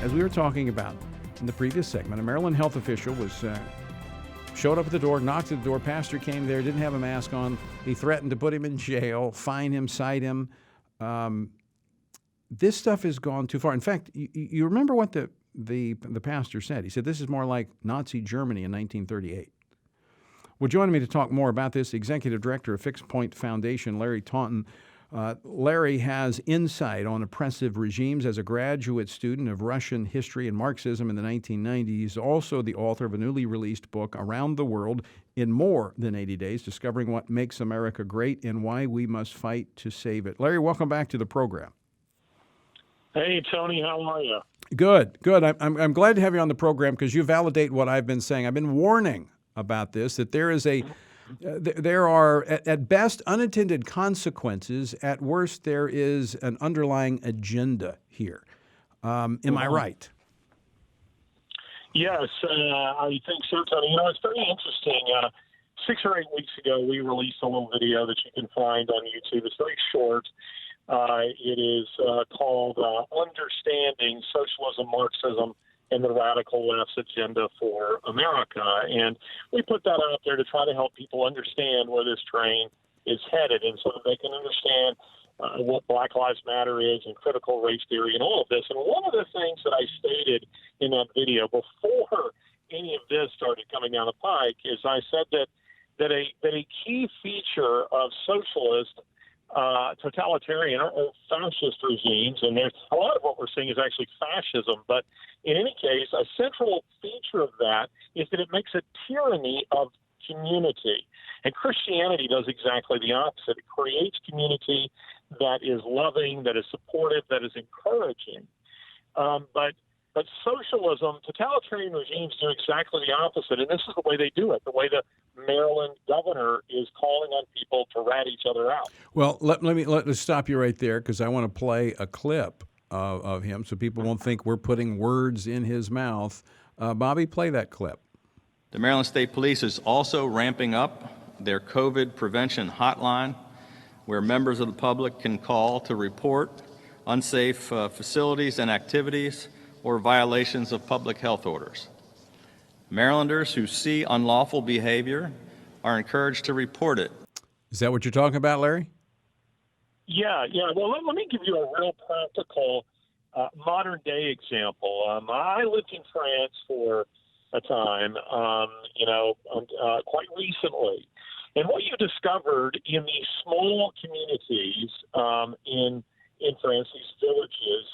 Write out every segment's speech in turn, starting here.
as we were talking about in the previous segment, a Maryland health official showed up at the door, knocked at the door. Pastor came there, didn't have a mask on. He threatened to put him in jail, fine him, cite him. This stuff has gone too far. In fact, you remember what the pastor said. He said, this is more like Nazi Germany in 1938. Well, joining me to talk more about this, Executive Director of Fixed Point Foundation, Larry Taunton. Larry has insight on oppressive regimes as a graduate student of Russian history and Marxism in the 1990s, also the author of a newly released book, Around the World in More Than 80 Days, Discovering What Makes America Great and Why We Must Fight to Save It. Larry, welcome back to the program. Hey, Tony, how are you? Good. I'm glad to have you on the program because you validate what I've been saying. I've been warning about this, that there are, at best, unintended consequences. At worst, there is an underlying agenda here. Am I right? Yes, I think so, Tony. You know, it's very interesting. 6 or 8 weeks ago, we released a little video that you can find on YouTube. It's very short. It is called Understanding Socialism, Marxism, and the Radical Left's Agenda for America. And we put that out there to try to help people understand where this train is headed and so that they can understand what Black Lives Matter is and critical race theory and all of this. And one of the things that I stated in that video before any of this started coming down the pike is I said that a key feature of socialist totalitarian or fascist regimes, and there's a lot of what we're seeing is actually fascism, but in any case, a central feature of that is that it makes a tyranny of community. And Christianity does exactly the opposite. It creates community that is loving, that is supportive, that is encouraging. But socialism, totalitarian regimes do exactly the opposite, and this is the way they do it, the way the Maryland governor is calling on people to rat each other out. Well, let me stop you right there because I want to play a clip of him so people won't think we're putting words in his mouth. Bobby, play that clip. The Maryland State Police is also ramping up their COVID prevention hotline where members of the public can call to report unsafe facilities and activities or violations of public health orders. Marylanders who see unlawful behavior are encouraged to report it. Is that what you're talking about, Larry? Yeah. Well, let me give you a real practical modern-day example. I lived in France for a time, quite recently. And what you discovered in these small communities in France, these villages,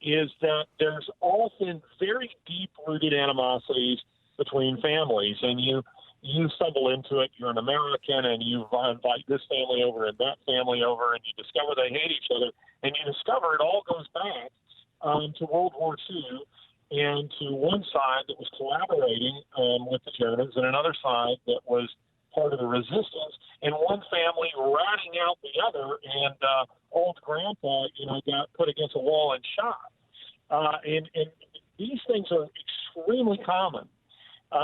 is that there's often very deep-rooted animosities between families, and you stumble into it. You're an American, and you invite this family over and that family over, and you discover they hate each other, and you discover it all goes back to World War II and to one side that was collaborating with the Germans and another side that was part of the resistance, and one family ratting out the other, and old grandpa, got put against a wall and shot. And these things are extremely common.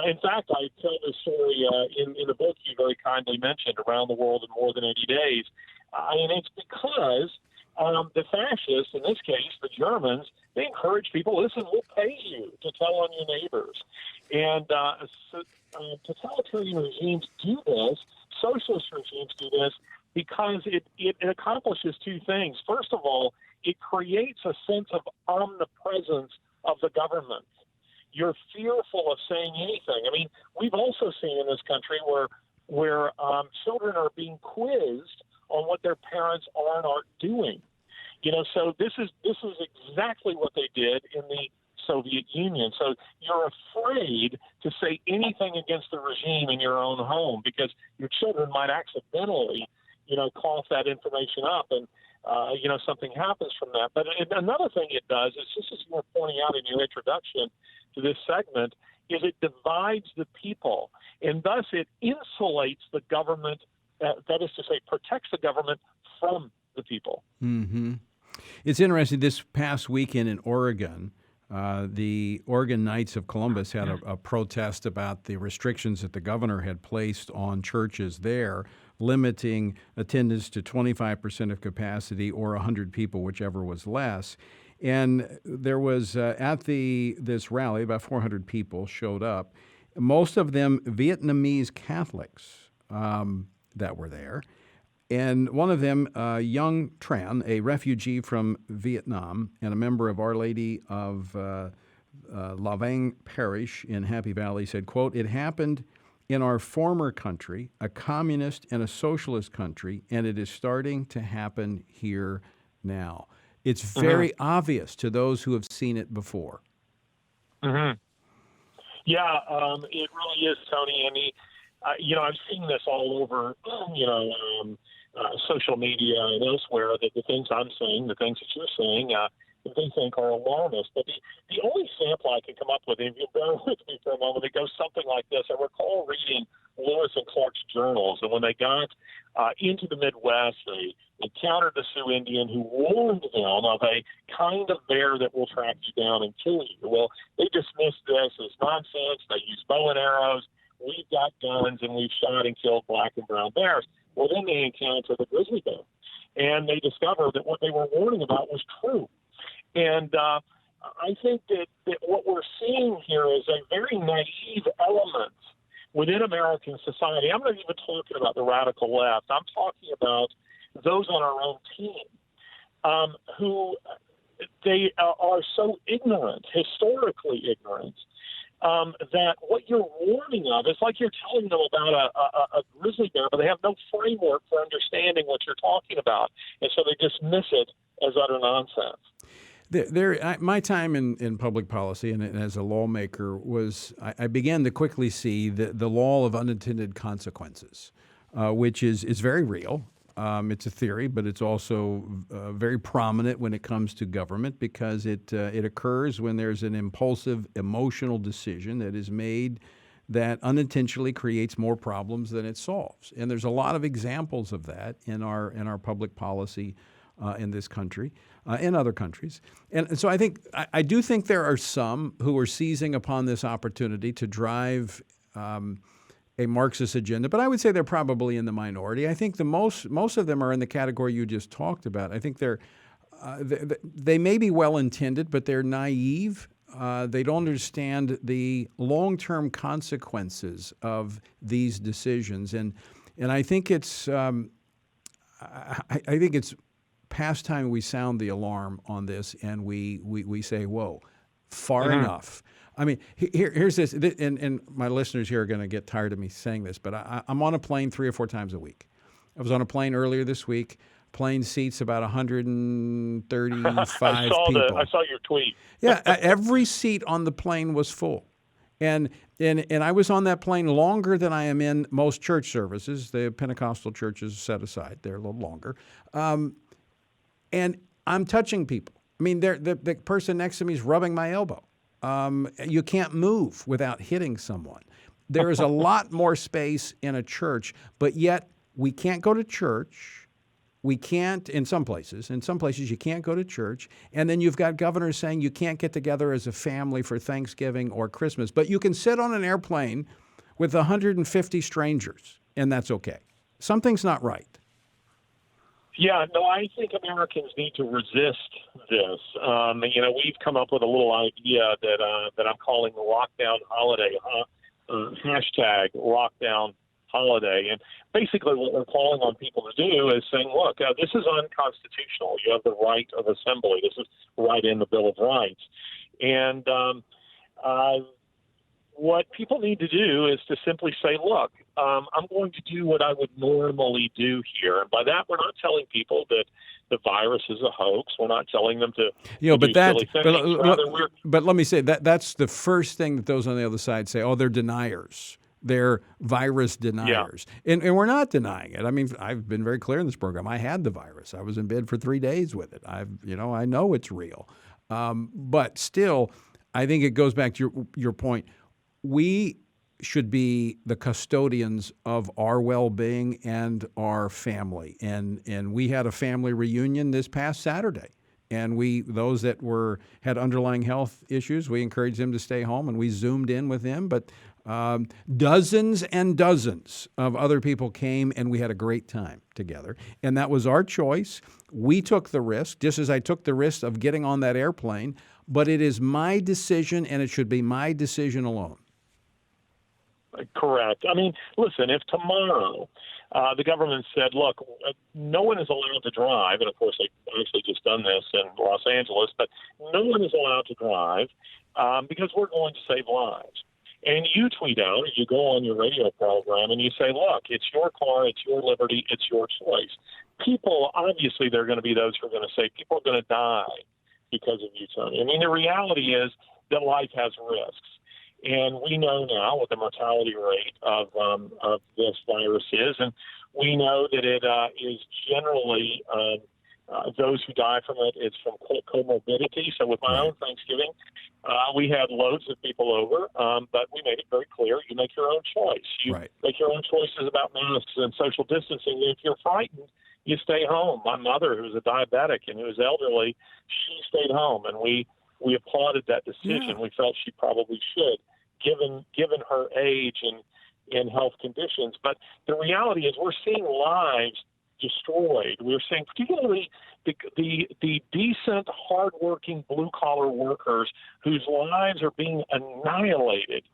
In fact, I tell this story in the book you very kindly mentioned, Around the World in More Than 80 Days. And it's because the fascists, in this case, the Germans, they encourage people, listen, we'll pay you to tell on your neighbors. And totalitarian regimes do this, socialist regimes do this, because it accomplishes two things. First of all, it creates a sense of omnipresence of the government. You're fearful of saying anything. I mean, we've also seen in this country where children are being quizzed on what their parents are and aren't doing. So this is exactly what they did in the Soviet Union. So you're afraid to say anything against the regime in your own home because your children might accidentally, cough that information up and, something happens from that. But another thing it does is, just as you were pointing out in your introduction to this segment, is it divides the people, and thus it insulates the government, that is to say, protects the government from the people. Mm-hmm. It's interesting, this past weekend in Oregon, the Oregon Knights of Columbus had a protest about the restrictions that the governor had placed on churches there, limiting attendance to 25% of capacity or 100 people, whichever was less. And there was at this rally, about 400 people showed up, most of them Vietnamese Catholics that were there. And one of them, Young Tran, a refugee from Vietnam and a member of Our Lady of La Vang Parish in Happy Valley, said, quote, "It happened in our former country, a communist and a socialist country, and it is starting to happen here now." It's very obvious to those who have seen it before. Mm-hmm. Yeah, it really is, Tony. I mean, I've seen this all over, social media and elsewhere, that the things I'm saying, the things that you're saying, that they think are alarmist. But the only example I can come up with, if you bear with me for a moment, it goes something like this. I recall reading Lewis and Clark's journals, and when they got into the Midwest, they encountered the Sioux Indian who warned them of a kind of bear that will track you down and kill you. Well, they dismissed this as nonsense. They used bow and arrows. We've got guns, and we've shot and killed black and brown bears. Well, then they encountered the grizzly bear, and they discovered that what they were warning about was true. And I think that what we're seeing here is a very naive element within American society. I'm not even talking about the radical left. I'm talking about those on our own team who they are so ignorant, historically ignorant, that what you're warning of is like you're telling them about a grizzly bear, but they have no framework for understanding what you're talking about. And so they dismiss it as utter nonsense. My time in public policy and as a lawmaker was I began to quickly see the law of unintended consequences, which is very real. It's a theory, but it's also very prominent when it comes to government because it occurs when there's an impulsive, emotional decision that is made that unintentionally creates more problems than it solves. And there's a lot of examples of that in our public policy in this country, in other countries. And so I do think there are some who are seizing upon this opportunity to drive a Marxist agenda, but I would say they're probably in the minority. I think the most of them are in the category you just talked about. I think they may be well-intended, but they're naive. They don't understand the long-term consequences of these decisions, and I think it's past time we sound the alarm on this, and we say, "Whoa, far enough." I mean, here's this, and my listeners here are going to get tired of me saying this, but I'm on a plane 3 or 4 times a week. I was on a plane earlier this week. Plane seats about 135 people. I saw your tweet. Yeah, every seat on the plane was full. And I was on that plane longer than I am in most church services. The Pentecostal churches set aside. They're a little longer. And I'm touching people. I mean, the person next to me is rubbing my elbow. You can't move without hitting someone. There is a lot more space in a church, but yet we can't go to church. We can't, in some places you can't go to church. And then you've got governors saying you can't get together as a family for Thanksgiving or Christmas, but you can sit on an airplane with 150 strangers, and that's okay. Something's not right. Yeah, no, I think Americans need to resist this. We've come up with a little idea that I'm calling the lockdown holiday, hashtag lockdown holiday. And basically what we're calling on people to do is saying, look, this is unconstitutional. You have the right of assembly. This is right in the Bill of Rights. And what people need to do is to simply say, look, I'm going to do what I would normally do here. And by that, we're not telling people that the virus is a hoax. We're not telling them to do silly things. But let me say that's the first thing that those on the other side say. Oh, they're deniers. They're virus deniers. Yeah. And we're not denying it. I mean, I've been very clear in this program. I had the virus. I was in bed for 3 days with it. I know it's real. But still, I think it goes back to your point. We should be the custodians of our well-being and our family. And we had a family reunion this past Saturday. And those that had underlying health issues, we encouraged them to stay home, and we Zoomed in with them. But Dozens and dozens of other people came, and we had a great time together. And that was our choice. We took the risk, just as I took the risk of getting on that airplane. But it is my decision, and it should be my decision alone. Correct. I mean, listen, if tomorrow the government said, look, no one is allowed to drive, and of course they've actually just done this in Los Angeles, but no one is allowed to drive because we're going to save lives. And you tweet out, or you go on your radio program and you say, look, it's your car, it's your liberty, it's your choice. People, obviously, there are going to be those who are going to say people are going to die because of you, Tony. I mean, the reality is that life has risks. And we know now what the mortality rate of this virus is, and we know that it is generally those who die from it, it's from comorbidity. So with my own Thanksgiving, we had loads of people over, but we made it very clear, you make your own choice. You make your own choices about masks and social distancing. If you're frightened, you stay home. My mother, who was a diabetic and who was elderly, she stayed home, and we applauded that decision. We felt she probably should, given her age and health conditions. But the reality is we're seeing lives destroyed. We're seeing particularly the decent, hardworking, blue-collar workers whose lives are being annihilated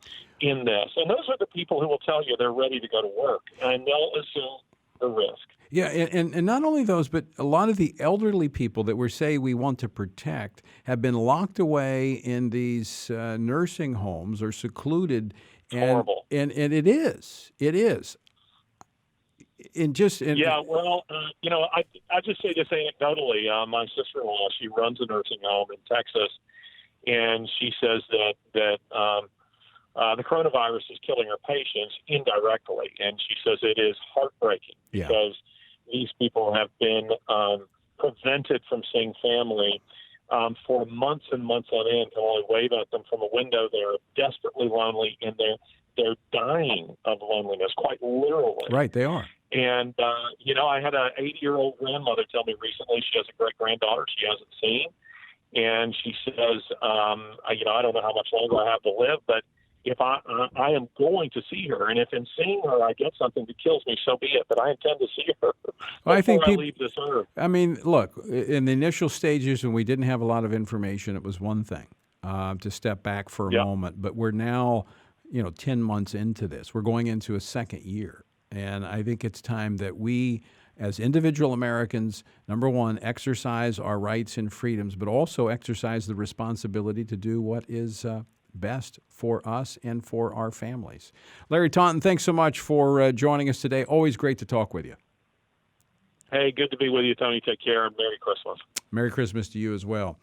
in this. And those are the people who will tell you they're ready to go to work, and they'll assume the risk. Yeah, and not only those, but a lot of the elderly people that we want to protect have been locked away in these nursing homes or secluded. It's horrible. And it is. I just say this anecdotally. My sister-in-law, she runs a nursing home in Texas, and she says that the coronavirus is killing her patients indirectly, and she says it is heartbreaking because these people have been prevented from seeing family for months and months on end, can only wave at them from a window. They're desperately lonely, and they're dying of loneliness, quite literally. Right, they are. And, I had an 80-year-old grandmother tell me recently she has a great-granddaughter she hasn't seen. And she says, I don't know how much longer I have to live, but if I am going to see her, and if in seeing her I get something that kills me, so be it. But I intend to see her before I leave this earth. I mean, look, in the initial stages when we didn't have a lot of information, it was one thing to step back for a moment. But we're now, 10 months into this. We're going into a second year. And I think it's time that we, as individual Americans, number one, exercise our rights and freedoms, but also exercise the responsibility to do what is best for us and for our families. Larry Taunton, thanks so much for joining us today. Always great to talk with you. Hey, good to be with you, Tony. Take care, and Merry Christmas. Merry Christmas to you as well.